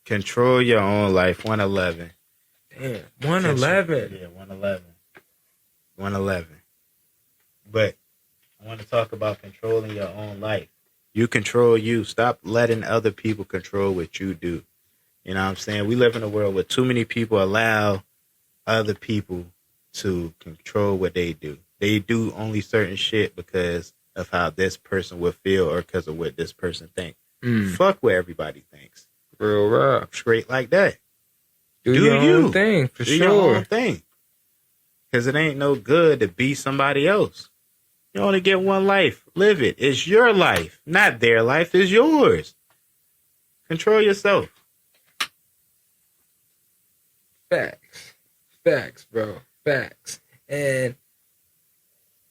Control your own life. 111. Damn, 111. Yeah, 111. 111. But I want to talk about controlling your own life. You control you. Stop letting other people control what you do. You know what I'm saying? We live in a world where too many people allow other people to control what they do. They do only certain shit because of how this person will feel or because of what this person thinks. Fuck what everybody thinks. Real rap. Straight like that. Do your own thing, for do sure. your own thing. Because it ain't no good to be somebody else. You only get one life. Live it. It's your life, not their life. It's yours. Control yourself. Facts. Facts, bro. Facts. And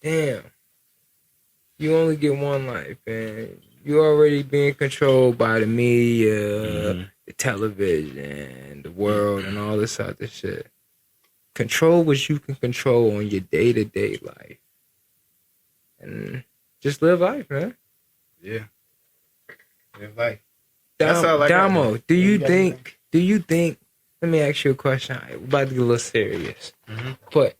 damn, you only get one life, and you already being controlled by the media, the television, the world, and all this other shit. Control what you can control on your day-to-day life. And just live life, man. Yeah. Live life. Damo, do you think, let me ask you a question. We're about to get a little serious. But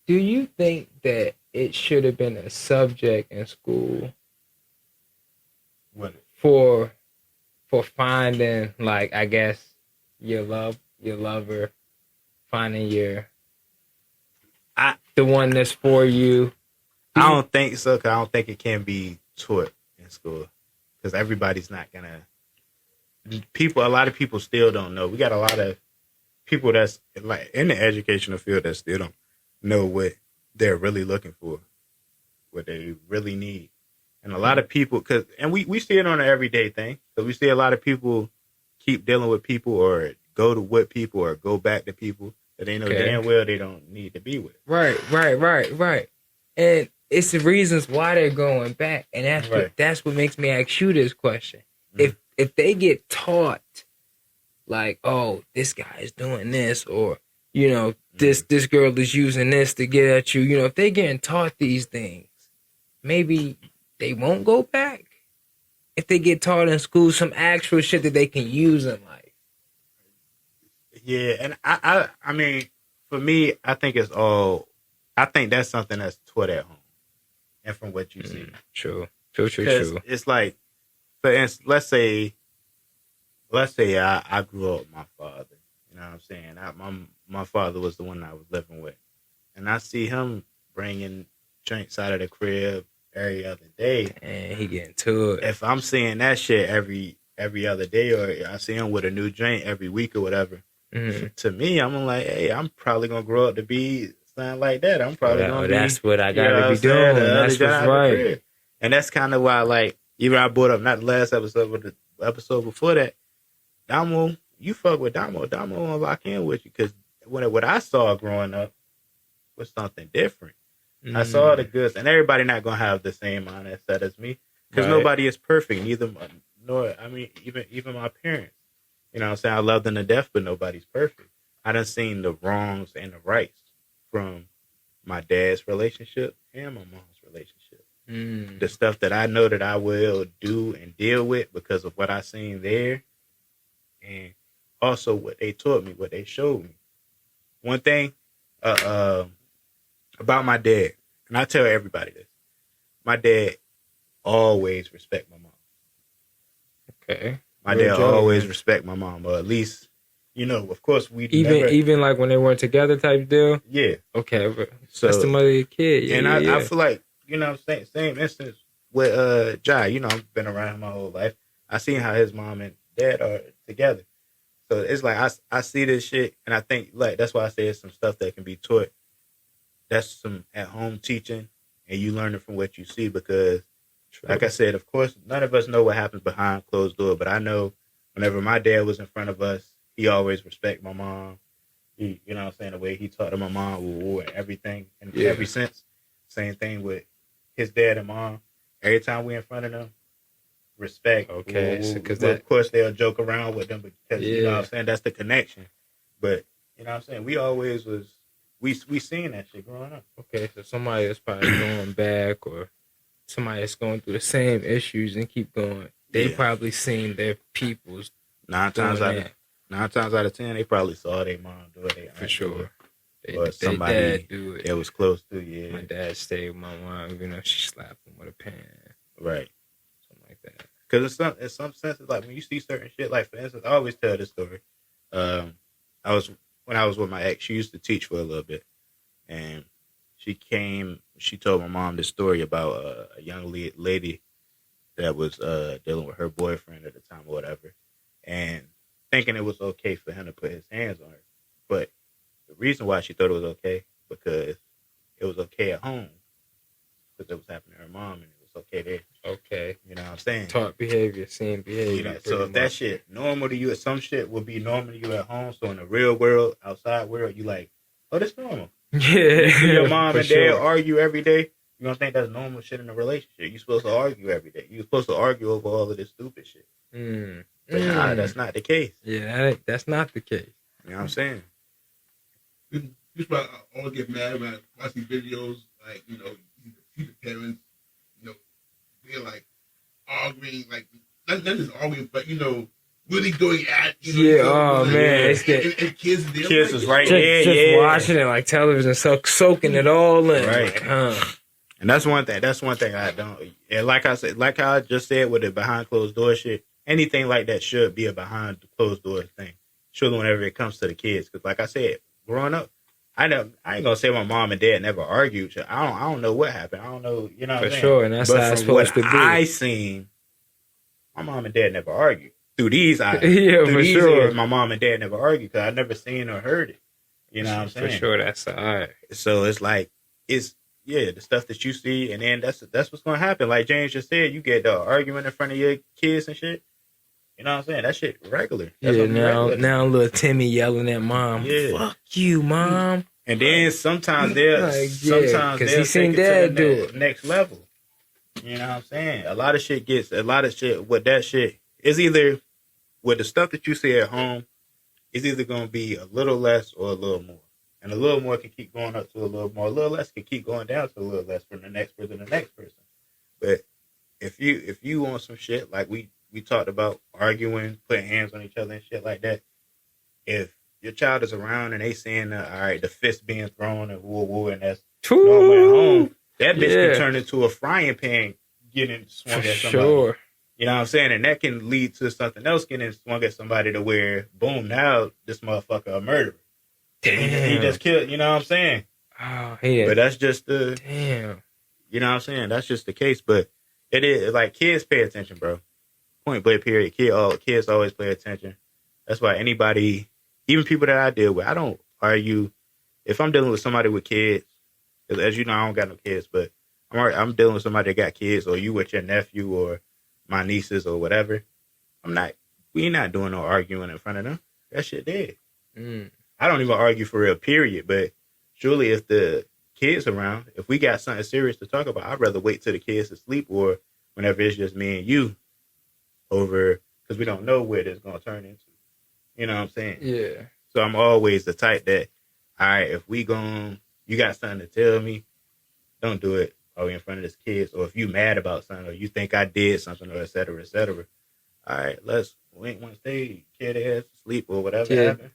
do you think that it should have been a subject in school for finding, like, I guess, your lover, finding the one that's for you? I don't think so, because I don't think it can be taught in school. Because everybody's not going to... A lot of people still don't know. We got a lot of people that's like in the educational field that still don't know what they're really looking for, what they really need. And a lot of people, we see it on an everyday thing, because we see a lot of people keep dealing with people or go to with people or go back to people that they know damn well they don't need to be with. Right. And it's the reasons why they're going back. And that's what makes me ask you this question. If they get taught, like, oh, this guy is doing this, or, you know, this girl is using this to get at you, you know, if they're getting taught these things, maybe they won't go back. If they get taught in school some actual shit that they can use in life. Yeah, and I mean, for me, I think that's something that's taught at home, and from what you see. True. It's like, for instance, let's say I grew up with my father. You know what I'm saying? My father was the one I was living with, and I see him bringing drinks out of the crib every other day. And he getting to it. If I'm seeing that shit every other day, or I see him with a new drink every week or whatever, to me, I'm like, hey, I'm probably gonna grow up to be something like that. I'm probably gonna be. That's what I gotta be doing. That's what's right. And that's kind of why, like, even I brought up not the last episode, but the episode before that, Damo, you fuck with Damo. Damo gonna lock in with you, because what I saw growing up was something different. I saw the goods, and everybody not gonna have the same mindset as me, because nobody is perfect. Even my parents. You know what I'm saying? I love them to death, but nobody's perfect. I done seen the wrongs and the rights from my dad's relationship and my mom's relationship. The stuff that I know that I will do and deal with because of what I seen there, and also what they taught me, what they showed me. One thing about my dad, and I tell everybody this, my dad always respect my mom. Okay. My dad always respect my mom, or at least, you know, of course we even like when they weren't together type deal. Yeah. Okay, but so that's the mother of your kid. Yeah, and I feel like, you know what I'm saying, same instance with Jai. You know, I've been around him my whole life. I seen how his mom and dad are together. So it's like I see this shit, and I think, like, that's why I say it's some stuff that can be taught. That's some at home teaching, and you learn it from what you see, because like I said, of course, none of us know what happens behind closed doors, but I know whenever my dad was in front of us, he always respect my mom. You know what I'm saying, the way he talked to my mom and everything in every sense. Same thing with his dad and mom. Every time we in front of them, respect. Okay, because of course they'll joke around with them, because you know what I'm saying, that's the connection. But you know what I'm saying, we always was we seen that shit growing up. Okay, so somebody that's probably going back, or somebody that's going through the same issues and keep going, they probably seen their peoples Nine times out of 10, they probably saw their mom do it. They for sure. Or somebody dad do it. that was close to you. My dad stayed with my mom, even though she slapped him with a pan. Right. Something like that. Because in some senses, like when you see certain shit, like for instance, I always tell this story. When I was with my ex, she used to teach for a little bit, and she told my mom this story about a young lady that was dealing with her boyfriend at the time or whatever, and thinking it was okay for him to put his hands on her. But the reason why she thought it was okay, because it was okay at home, because it was happening to her mom, and it was okay there. Okay. You know what I'm saying? Taught behavior, same behavior. Yeah, so if that shit normal to you, some shit would be normal to you at home. So in the real world, outside world, you like, oh, that's normal. Yeah. Your mom and dad argue every day. You don't think that's normal shit in a relationship? You're supposed to argue every day. You're supposed to argue over all of this stupid shit. But nah, that's not the case. Yeah, that's not the case. You know what I'm saying? Just why I always get mad when I see videos, like, you see the parents, they're like arguing, like, not just arguing, but, really going at, man. And kids is right there. Just watching it like television, soaking it all in. Right. And that's one thing I don't, and like I said, like how I just said with the behind closed door shit, anything like that should be a behind closed door thing. Surely whenever it comes to the kids. Because like I said, growing up, I ain't gonna say my mom and dad never argued. So I don't know what happened. I don't know, you know what I'm saying? For sure, and that's how it's supposed to be. I seen, my mom and dad never argued. Through these eyes. Yeah, for sure. Ears, my mom and dad never argued because I never seen or heard it. You know what I'm saying? For sure, that's all right. So it's like, the stuff that you see, and then that's what's gonna happen. Like James just said, you get arguing in front of your kids and shit. You know what I'm saying? That shit regular. That's now little Timmy yelling at mom. Yeah. Fuck you, mom. And then sometimes they'll he seen dad do it next level. You know what I'm saying? A lot of shit with that shit is either with the stuff that you see at home is either gonna be a little less or a little more. And a little more can keep going up to a little more. A little less can keep going down to a little less from the next person to the next person. But if you want some shit like we talked about, arguing, putting hands on each other and shit like that, if your child is around and they seeing all right, the fist being thrown and woo and that's normal at home, that bitch can turn into a frying pan getting swung at somebody. Sure. You know what I'm saying? And that can lead to something else getting swung at somebody to where, boom, now this motherfucker a murderer. Damn. He just killed, you know what I'm saying? Oh, yeah. But that's just the... Damn. You know what I'm saying? That's just the case. But it is, like, kids pay attention, bro. Point blank period. Kids always pay attention. That's why anybody, even people that I deal with, I don't argue. If I'm dealing with somebody with kids, because as you know, I don't got no kids, but I'm dealing with somebody that got kids, or you with your nephew or my nieces or whatever, we not doing no arguing in front of them. That shit dead. I don't even argue for real, period. But surely if the kids around, if we got something serious to talk about, I'd rather wait till the kids to sleep or whenever it's just me and you over, because we don't know where this is going to turn into. You know what I'm saying? Yeah. So I'm always the type that, all right, if we you got something to tell me, don't do it in front of this kids. Or if you mad about something or you think I did something or et cetera, all right, once they kid ass sleep or whatever happened,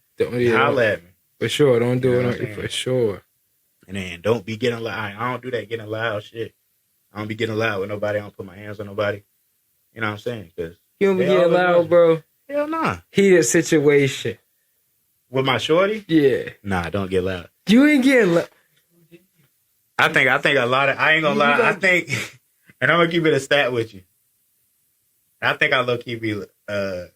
holler at me. For sure, don't do it for sure. And then don't be getting loud. I don't do that getting loud shit. I don't be getting loud with nobody. I don't put my hands on nobody. You know what I'm saying? Cause you don't be getting loud, bro. Hell nah. Heated situation. With my shorty? Yeah. Nah, don't get loud. You ain't getting loud. I think a lot of, I ain't gonna lie, I think, and I'm gonna keep it a stat with you. I think I low-key be, I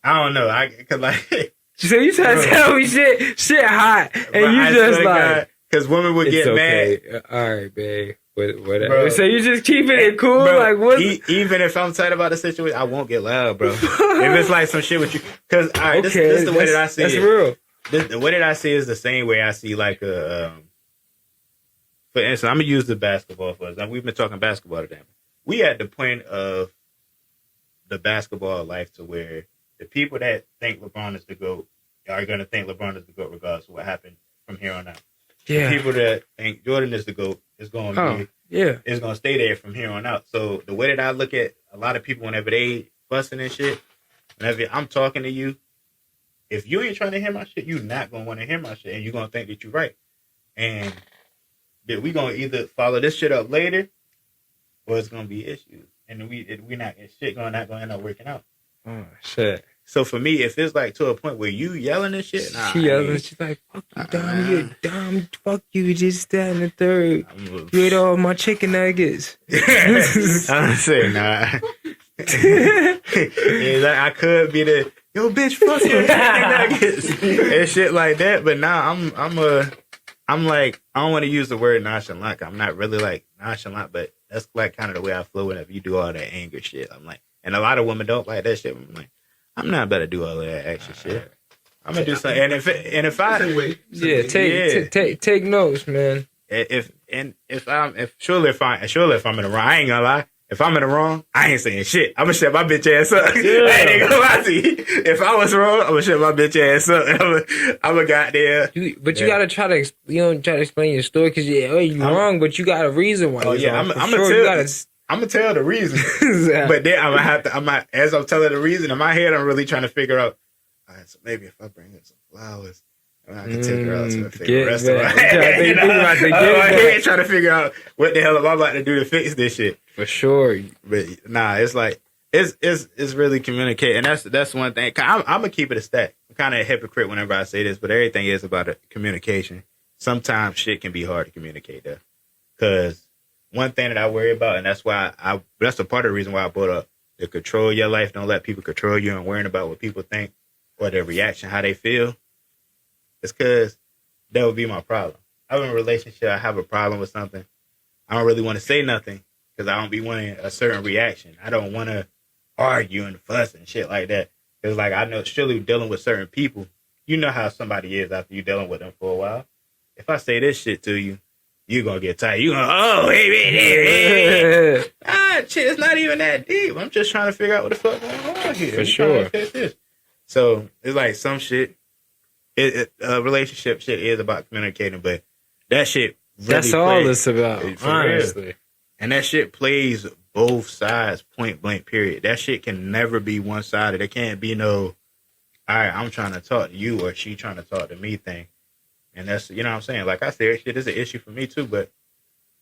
don't know, cause like. So you trying to tell me shit hot, and you just like. Cause women would get mad. All right, babe. Whatever. Bro, so you just keeping it cool? Bro, like what? Even if I'm tight about the situation, I won't get loud, bro. If it's like some shit with you. Cause all right, this is the way that I see it. That's real. The way that I see it is the same way I see like for instance, I'm gonna use the basketball for us. We've been talking basketball today. We at the point of the basketball life to where the people that think LeBron is the GOAT are gonna think LeBron is the GOAT regardless of what happened from here on out. Yeah. The people that think Jordan is the GOAT is going to is going to stay there from here on out. So the way that I look at a lot of people whenever they busting and shit, Whenever I'm talking to you, if you ain't trying to hear my shit, you not gonna want to hear my shit, and you gonna think that you're right. And that we gonna either follow this shit up later, or it's gonna be issues, and shit not gonna end up working out. Oh shit. So for me, if it's like to a point where you yelling and shit, she yelling, she's like, "Fuck you, Dom, you're dumb. Fuck you, just that and the third. You ate all my chicken nuggets." I'm saying, nah. Yeah, I could be the yo bitch, fuck your chicken nuggets and shit like that. But nah, I'm like, I don't want to use the word nonchalant. I'm not really like nonchalant, but that's like kind of the way I flow whenever you do all that anger shit. I'm like, and a lot of women don't like that shit. I'm like, I'm not about to do all of that extra shit. I'm gonna do something. And if I take notes, man. If I'm in the wrong, I ain't gonna lie. If I'm in the wrong, I ain't saying shit. I'm gonna shut my bitch ass up. Yeah. I ain't gonna lie to you. If I was wrong, I'm gonna shut my bitch ass up. I'm a goddamn. You gotta try to explain your story because you wrong, but you got a reason why. Oh yeah, I'm gonna tell the reason. But then as I'm telling the reason in my head, I'm really trying to figure out. All right, so maybe if I bring in some flowers, I can take her out to a favorite restaurant. I'm trying to figure out what the hell am I about to do to fix this shit. For sure. But nah, it's like it's really communicating. And that's one thing. I'm gonna keep it a stack. I'm kind of a hypocrite whenever I say this, but everything is about communication. Sometimes shit can be hard to communicate though, because one thing that I worry about, and that's why that's a part of the reason why I brought up to control your life. Don't let people control you and worrying about what people think or their reaction, how they feel. It's because that would be my problem. I'm in a relationship. I have a problem with something. I don't really want to say nothing because I don't be wanting a certain reaction. I don't want to argue and fuss and shit like that. Because like I know surely dealing with certain people, you know how somebody is after you dealing with them for a while. If I say this shit to you, you're going to get tired. You're going to, hey. Shit, it's not even that deep. I'm just trying to figure out what the fuck going on here. For sure. So it's like some shit. Relationship shit is about communicating, but that shit really that's all it's about, honestly. Real. And that shit plays both sides, point blank, period. That shit can never be one sided. There can't be no, all right, I'm trying to talk to you or she trying to talk to me thing. And that's, you know what I'm saying? Like I said, shit is an issue for me too, but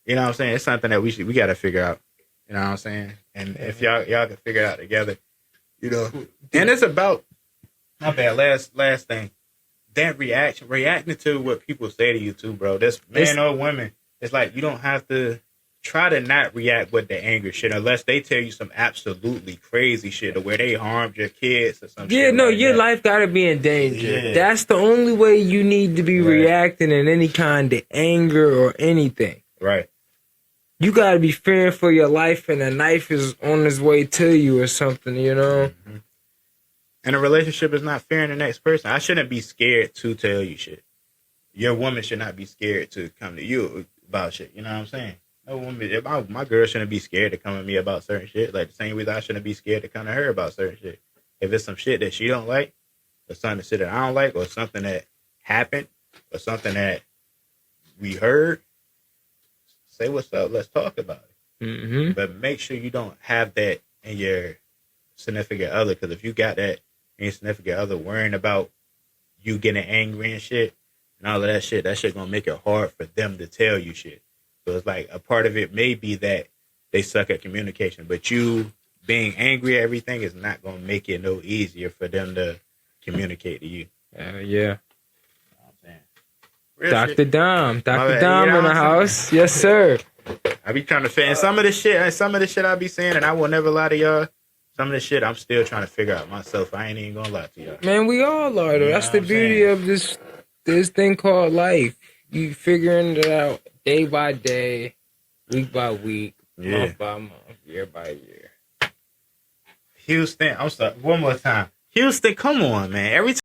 you know what I'm saying? It's something that we got to figure out. You know what I'm saying? And if y'all can figure it out together, you know. And it's about, my bad, last thing. That reacting to what people say to you too, bro. That's man or woman. It's like you don't have to try to not react with the anger shit unless they tell you some absolutely crazy shit or where they harmed your kids or something. Yeah, no, your life gotta be in danger. Yeah. That's the only way you need to be reacting in any kind of anger or anything. Right. You gotta be fearing for your life and a knife is on its way to you or something, you know? Mm-hmm. And a relationship is not fearing the next person. I shouldn't be scared to tell you shit. Your woman should not be scared to come to you about shit. You know what I'm saying? No woman, my girl shouldn't be scared to come to me about certain shit. Like the same way I shouldn't be scared to come to her about certain shit. If it's some shit that she don't like, or something that I don't like, or something that happened, or something that we heard, say what's up. Let's talk about it. Mm-hmm. But make sure you don't have that in your significant other. Because if you got that in your significant other worrying about you getting angry and shit and all of that shit gonna make it hard for them to tell you shit. So it's like a part of it may be that they suck at communication, but you being angry at everything is not gonna make it no easier for them to communicate to you. Yeah. You know what I'm saying? Dr. Dom. Dr. Dom in the house. Yes, sir. I be trying to fit in some of the shit I be saying, and I will never lie to y'all. Some of the shit I'm still trying to figure out myself. I ain't even gonna lie to y'all. Man, we all are though. That's the beauty of this thing called life. You figuring it out day by day, week by week, month by month, year by year. Houston, I'm sorry, one more time. Houston, come on, man. Every